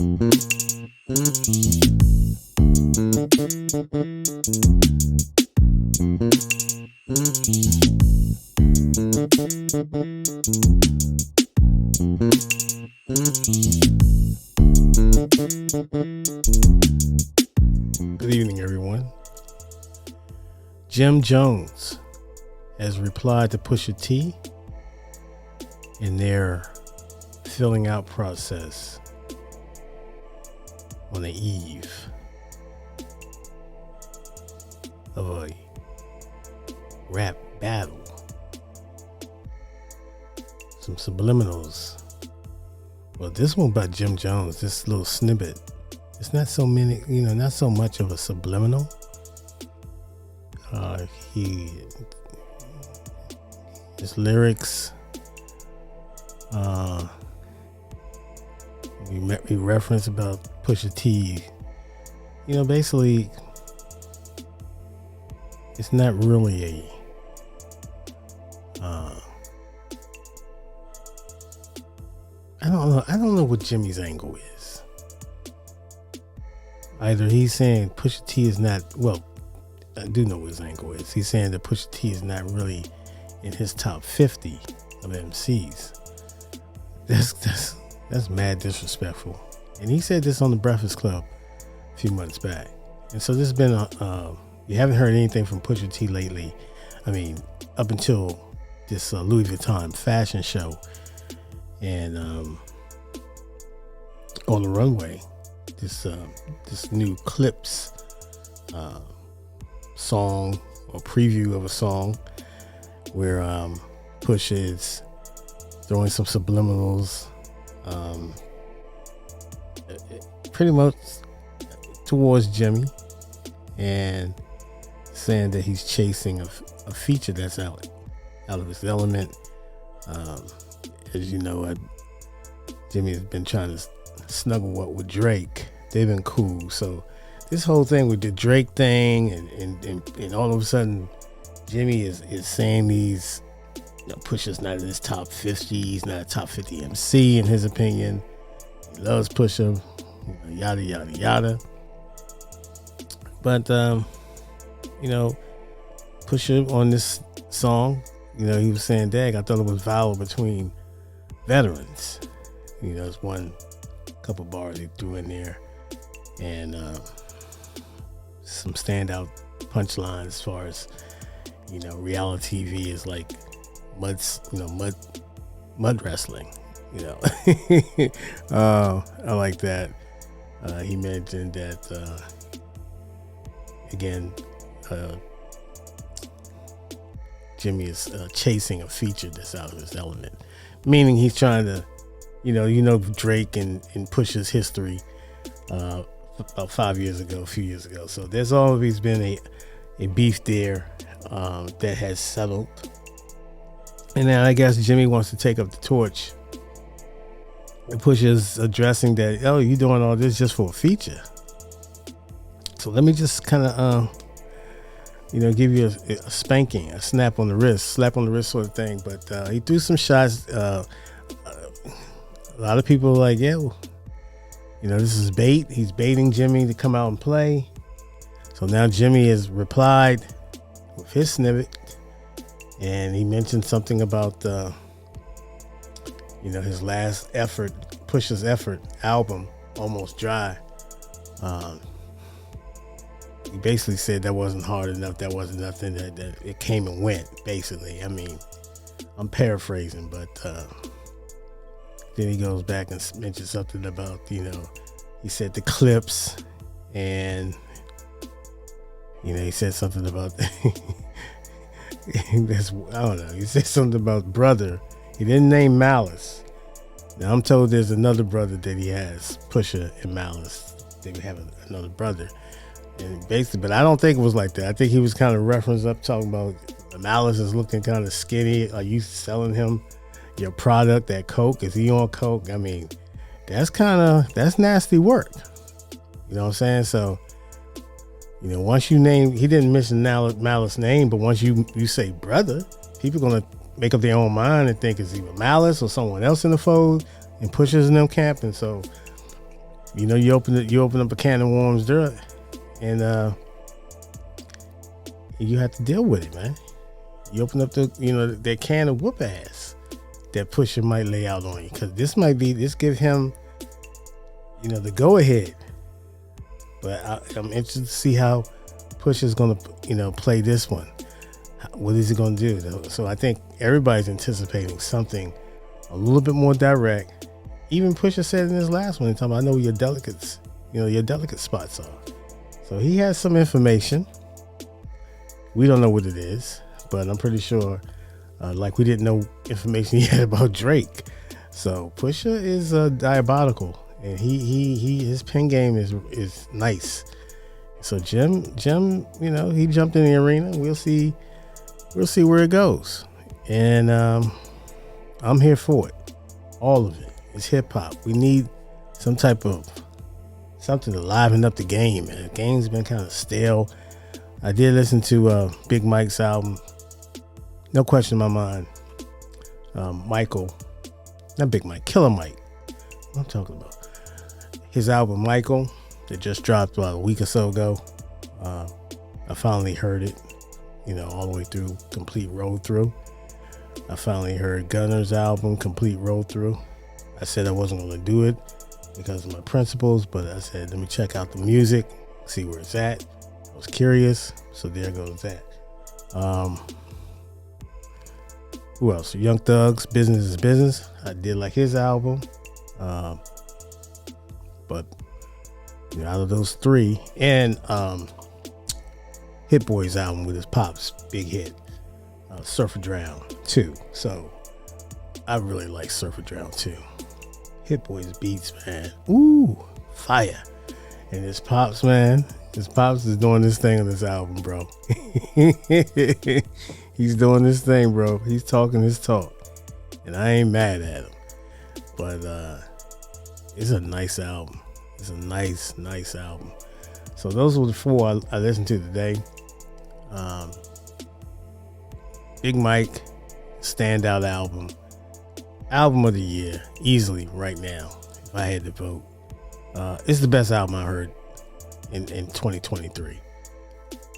Good evening, everyone. Jim Jones has replied to Pusha T in their filling out process on the eve of a rap battle. Some subliminals. Well, this one by Jim Jones, this little snippet, it's not so many, not so much of a subliminal. His lyrics, we reference about Pusha T, basically it's not really I don't know what Jimmy's angle is. Either he's saying Pusha T is not, well, I do know what his angle is. He's saying that Pusha T is not really in his top 50 of MCs. That's mad disrespectful. And he said this on the Breakfast Club a few months back. And so this has been you haven't heard anything from Pusha T lately. I mean, up until this Louis Vuitton fashion show and on the runway, this new Clips song or preview of a song where Pusha is throwing some subliminals pretty much towards Jimmy and saying that he's chasing a feature that's out of his element. As you know, Jimmy has been trying to snuggle up with Drake. They've been cool. So this whole thing with the Drake thing and all of a sudden Jimmy is saying these, Pusha's not in his top 50. He's not a top 50 MC in his opinion. He loves Pusha, yada, yada, yada. But, Pusha on this song, he was saying, dang, I thought it was valid between veterans. There's one couple bars he threw in there. And some standout punchlines as far as, reality TV is like mud wrestling, I like that. He mentioned that, again, Jimmy is chasing a feature that's out of his element, meaning he's trying to, Drake and Pusha's history about 5 years ago, a few years ago. So there's always been a beef there that has settled. And now I guess Jimmy wants to take up the torch. And Pusha's addressing that, you doing all this just for a feature. So let me just kind of, give you a spanking, a slap on the wrist sort of thing. But he threw some shots. A lot of people are like, this is bait. He's baiting Jimmy to come out and play. So now Jimmy has replied with his snippet. And he mentioned something about, his last effort, Pusha's effort album, Almost Dry. He basically said that wasn't hard enough. That wasn't nothing that it came and went, basically. I mean, I'm paraphrasing, but then he goes back and mentions something about, he said the Clips and, he said something about, I don't know. He said something about brother. He didn't name Malice. Now I'm told there's another brother that he has, Pusha and Malice. They have another brother. And basically, but I don't think it was like that. I think he was kind of referenced up talking about Malice is looking kind of skinny. Are you selling him your product at Coke? Is he on Coke? I mean, that's nasty work. You know what I'm saying? So, once you name, he didn't mention Malice's name, but once you say brother, people going to make up their own mind and think it's either Malice or someone else in the fold and Pusha's in them camp. And so You open up a can of worms there, and you have to deal with it, man. You open up that can of whoop ass that Pusha might lay out on you, because this give him, the go ahead. But I'm interested to see how Pusha's gonna, play this one. What is he gonna do? So I think everybody's anticipating something a little bit more direct. Even Pusha said in his last one, I know your delicates, your delicate spots are. So he has some information. We don't know what it is, but I'm pretty sure, like we didn't know information he had about Drake. So Pusha is diabolical, and his pen game is nice. So Jim, he jumped in the arena. We'll see where it goes, and I'm here for it. All of it. It's hip hop. We need some type of something to liven up the game, man. The game's been kind of stale. I did listen to Big Mike's album. No question in my mind. Michael, not Big Mike, Killer Mike. What I'm talking about. His album Michael that just dropped about a week or so ago. I finally heard it, all the way through, complete roll through. I finally heard Gunner's album, complete roll through. I said I wasn't going to do it because of my principles, but I said, let me check out the music, see where it's at. I was curious, so there goes that. Who else? Young Thug's Business is Business. I did like his album. But out of those three, and Hit Boy's album with his pops, big hit, Surfer Drown 2. So I really like Surfer Drown 2. Hit Boy's beats, man. Ooh, fire. And his pops, man. His pops is doing this thing on this album, bro. He's doing this thing, bro. He's talking his talk. And I ain't mad at him. But it's a nice album. It's a nice album. So those were the four I listened to today. Big Mike, standout album. Album of the year, easily right now, if I had to vote. It's the best album I heard in 2023.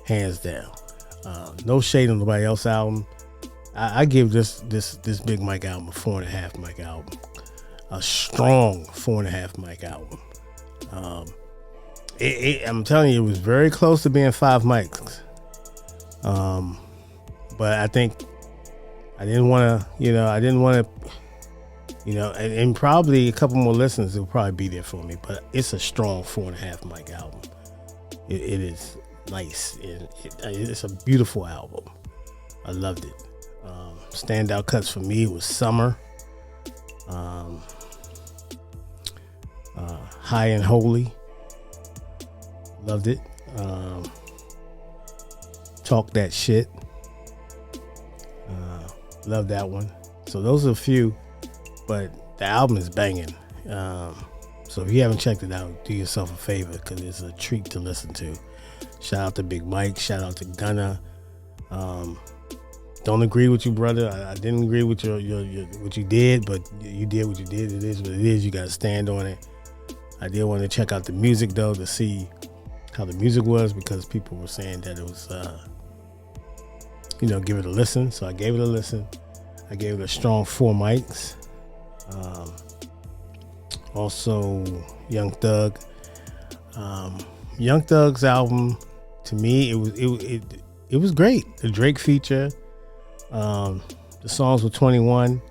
Hands down. No shade on nobody else's album. I give this Big Mike album a 4.5 Mike album. A strong 4.5 Mike album. I'm telling you, it was very close to being 5 mics. But I think I didn't want to, and probably a couple more listens will probably be there for me. But it's a strong 4.5 mic album. It is nice. It's a beautiful album. I loved it. Standout cuts for me was Summer, High and Holy. Loved it. Talk That Shit. Love that one. So those are a few, but the album is banging. So if you haven't checked it out, do yourself a favor, because it's a treat to listen to. Shout out to Big Mike. Shout out to Gunna. Don't agree with you, brother. I didn't agree with your what you did, but you did what you did. It is what it is. You got to stand on it. I did want to check out the music, though, to see how the music was, because people were saying that it was, give it a listen. So I gave it a listen. I gave it a strong 4 mics. Also, Young Thug. Young Thug's album, to me, it was great. The Drake feature. The songs were 21.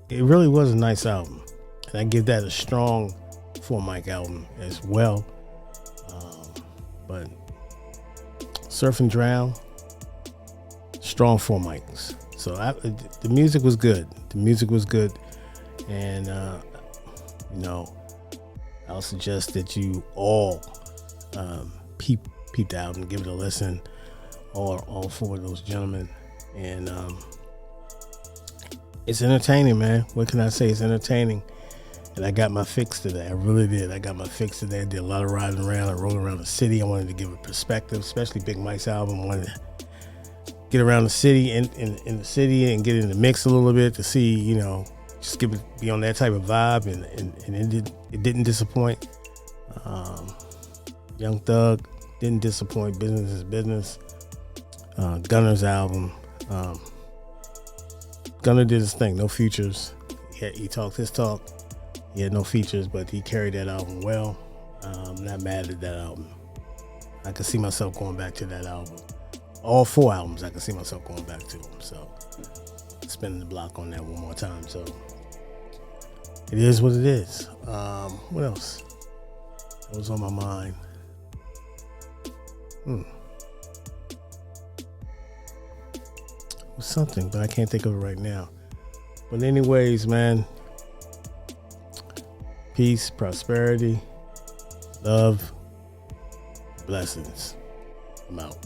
It really was a nice album, and I give that a strong 4 mic album as well. But Surf and Drown, strong 4 mics. So the music was good. The music was good, and I'll suggest that you all peep the album, give it a listen. All 4 of those gentlemen, and it's entertaining, man. What can I say? It's entertaining, and I got my fix today. I really did. I got my fix today. I did a lot of riding around. I rode around the city. I wanted to give a perspective, especially Big Mike's album. I wanted to get around the city, in the city, and get in the mix a little bit to see, just be on that type of vibe, and it didn't disappoint. Young Thug didn't disappoint. Business is business. Gunner's album. Gunner did his thing. No features. He talked his talk. He had no features, but he carried that album well. I'm not mad at that album. I can see myself going back to that album. All 4 albums, I can see myself going back to them. So, spinning the block on that one more time. So, it is what it is. What else? What was on my mind? It was something, but I can't think of it right now. But anyways, man, peace, prosperity, love, blessings. I'm out.